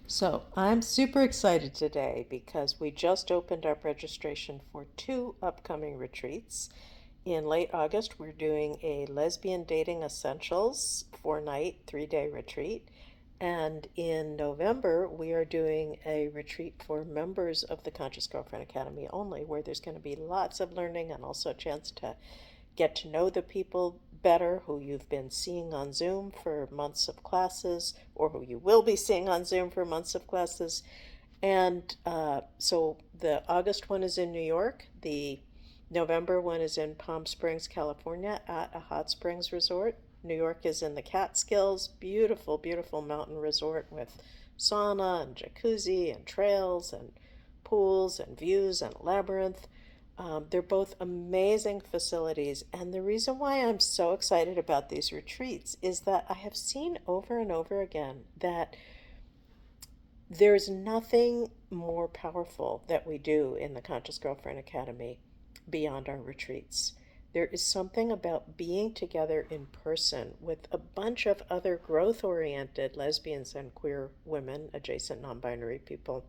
So I'm super excited today because we just opened up registration for two upcoming retreats. In late August, we're doing a Lesbian Dating Essentials 4 night, 3 day retreat. And in November, we are doing a retreat for members of the Conscious Girlfriend Academy only, where there's going to be lots of learning and also a chance to get to know the people better who you've been seeing on Zoom for months of classes, or who you will be seeing on Zoom for months of classes. And so the August one is in New York. The November one is in Palm Springs, California, at a hot springs resort. New York is in the Catskills, beautiful, beautiful mountain resort with sauna and jacuzzi and trails and pools and views and labyrinth. They're both amazing facilities, and the reason why I'm so excited about these retreats is that I have seen over and over again that there's nothing more powerful that we do in the Conscious Girlfriend Academy beyond our retreats. There is something about being together in person with a bunch of other growth oriented lesbians and queer women, adjacent non binary people,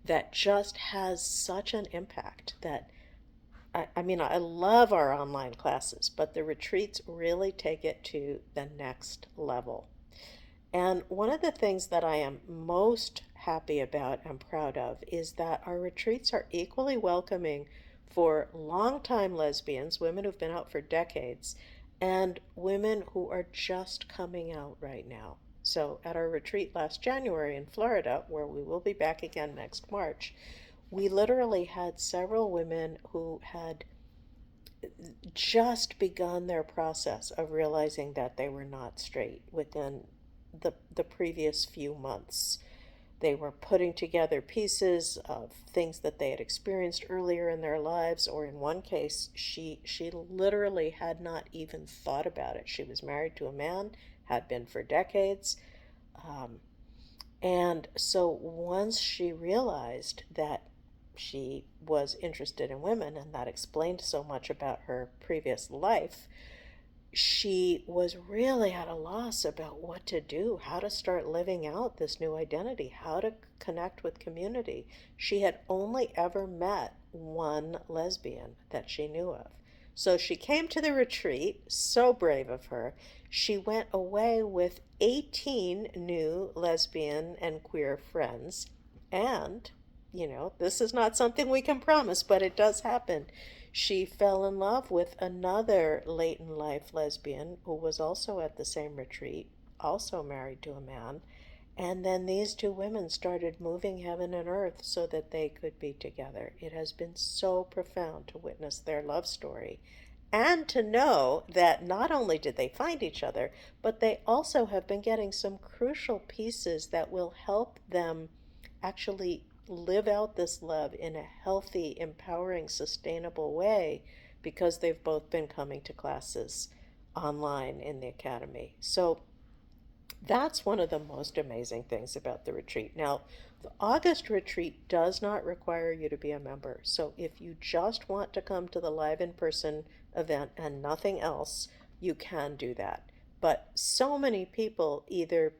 that just has such an impact that I mean, I love our online classes, but the retreats really take it to the next level. And one of the things that I am most happy about and proud of is that our retreats are equally welcoming for longtime lesbians, women who've been out for decades, and women who are just coming out right now. So, at our retreat last January in Florida, where we will be back again next March, we literally had several women who had just begun their process of realizing that they were not straight within the previous few months. They were putting together pieces of things that they had experienced earlier in their lives, or in one case, she literally had not even thought about it. She was married to a man, had been for decades, um, and so once she realized that she was interested in women, and that explained so much about her previous life, she was really at a loss about what to do, how to start living out this new identity, how to connect with community. She had only ever met one lesbian that she knew of. So she came to the retreat, so brave of her. She went away with 18 new lesbian and queer friends. And, this is not something we can promise, but it does happen. She fell in love with another late in life lesbian who was also at the same retreat, also married to a man. And then these two women started moving heaven and earth so that they could be together. It has been so profound to witness their love story and to know that not only did they find each other, but they also have been getting some crucial pieces that will help them actually live out this love in a healthy, empowering, sustainable way because they've both been coming to classes online in the academy. So that's one of the most amazing things about the retreat. Now, the August retreat does not require you to be a member. So if you just want to come to the live in person event and nothing else, you can do that. But so many people, either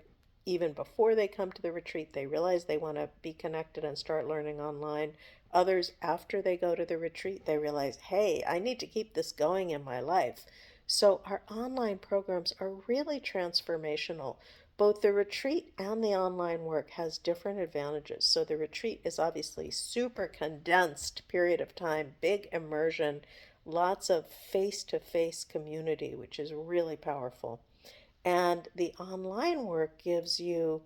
even before they come to the retreat, they realize they want to be connected and start learning online. Others, after they go to the retreat, they realize, hey, I need to keep this going in my life. So our online programs are really transformational. Both the retreat and the online work has different advantages. So the retreat is obviously super condensed period of time, big immersion, lots of face-to-face community, which is really powerful. And the online work gives you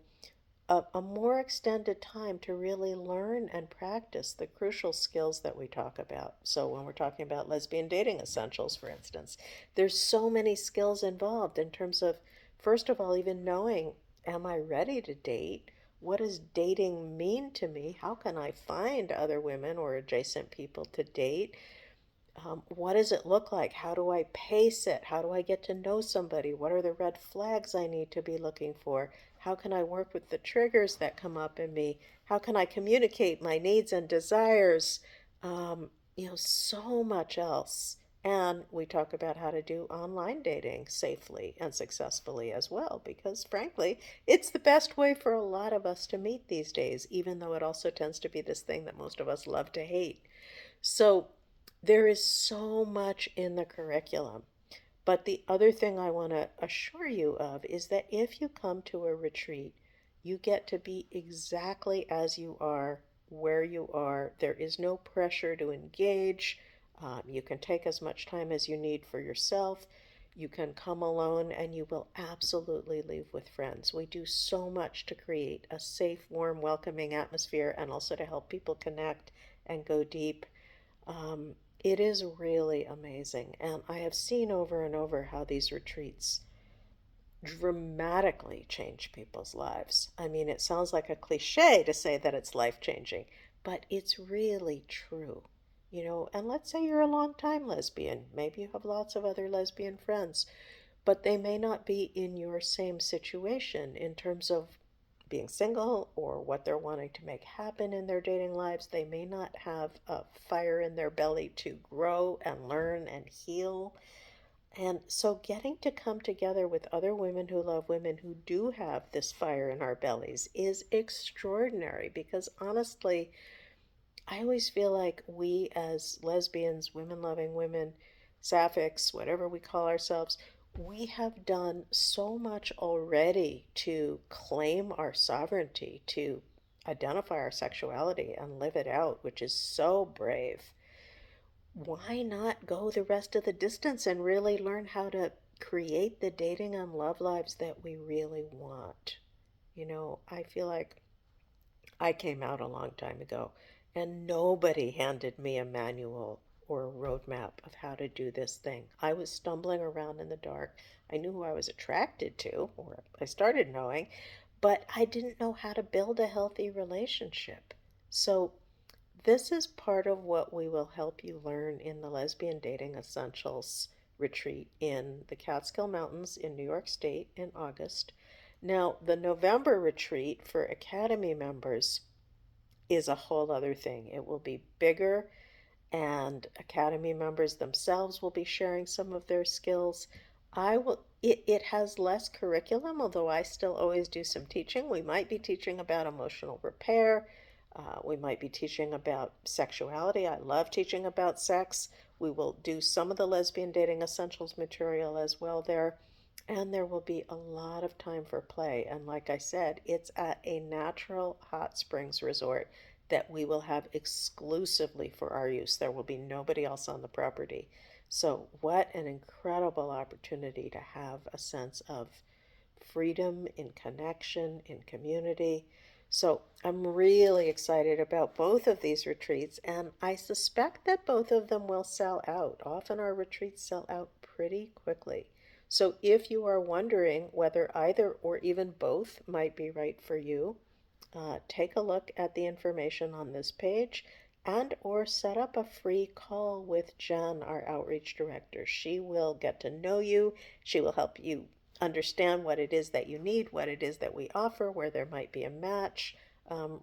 a more extended time to really learn and practice the crucial skills that we talk about. So, when we're talking about lesbian dating essentials, for instance, there's so many skills involved in terms of, first of all, even knowing, am I ready to date? What does dating mean to me? How can I find other women or adjacent people to date? What does it look like? How do I pace it? How do I get to know somebody? What are the red flags I need to be looking for? How can I work with the triggers that come up in me? How can I communicate my needs and desires? So much else And we talk about how to do online dating safely and successfully as well, because frankly, it's the best way for a lot of us to meet these days, even though it also tends to be this thing that most of us love to hate. So there is so much in the curriculum. But the other thing I want to assure you of is that if you come to a retreat, you get to be exactly as you are, where you are. There is no pressure to engage. You can take as much time as you need for yourself. You can come alone and you will absolutely leave with friends. We do so much to create a safe, warm, welcoming atmosphere and also to help people connect and go deep. It is really amazing. And I have seen over and over how these retreats dramatically change people's lives. I mean, it sounds like a cliche to say that it's life changing, but it's really true. And let's say you're a long time lesbian. Maybe you have lots of other lesbian friends, but they may not be in your same situation in terms of being single or what they're wanting to make happen in their dating lives. They may not have a fire in their belly to grow and learn and heal. And so, getting to come together with other women who love women who do have this fire in our bellies is extraordinary because honestly, I always feel like we as lesbians, women loving women, sapphics, whatever we call ourselves, we have done so much already to claim our sovereignty, to identify our sexuality and live it out, which is so brave. Why not go the rest of the distance and really learn how to create the dating and love lives that we really want? I feel like I came out a long time ago, and nobody handed me a manual or a roadmap of how to do this thing. I was stumbling around in the dark. I knew who I was attracted to, or I started knowing, but I didn't know how to build a healthy relationship. So, this is part of what we will help you learn in the Lesbian Dating Essentials retreat in the Catskill Mountains in New York State in August. Now, the November retreat for Academy members is a whole other thing. It will be bigger, and Academy members themselves will be sharing some of their skills. It has less curriculum, although I still always do some teaching. We might be teaching about emotional repair. We might be teaching about sexuality. I love teaching about sex. We will do some of the lesbian dating essentials material as well there. And there will be a lot of time for play. And like I said, it's at a natural hot springs resort that we will have exclusively for our use. There will be nobody else on the property. So, what an incredible opportunity to have a sense of freedom, in connection, in community. So, I'm really excited about both of these retreats, and I suspect that both of them will sell out. Often our retreats sell out pretty quickly. So, if you are wondering whether either or even both might be right for you, take a look at the information on this page and or set up a free call with Jen, our outreach director. She will get to know you. She will help you understand what it is that you need, what it is that we offer, where there might be a match.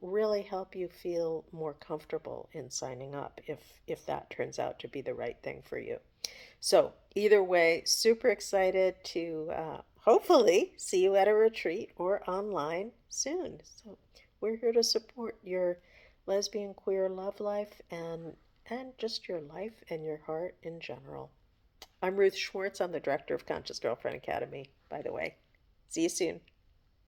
Really help you feel more comfortable in signing up if that turns out to be the right thing for you. So, either way, super excited to hopefully see you at a retreat or online soon. So, we're here to support your lesbian queer love life and just your life and your heart in general. I'm Ruth Schwartz. I'm the director of Conscious Girlfriend Academy, by the way. See you soon.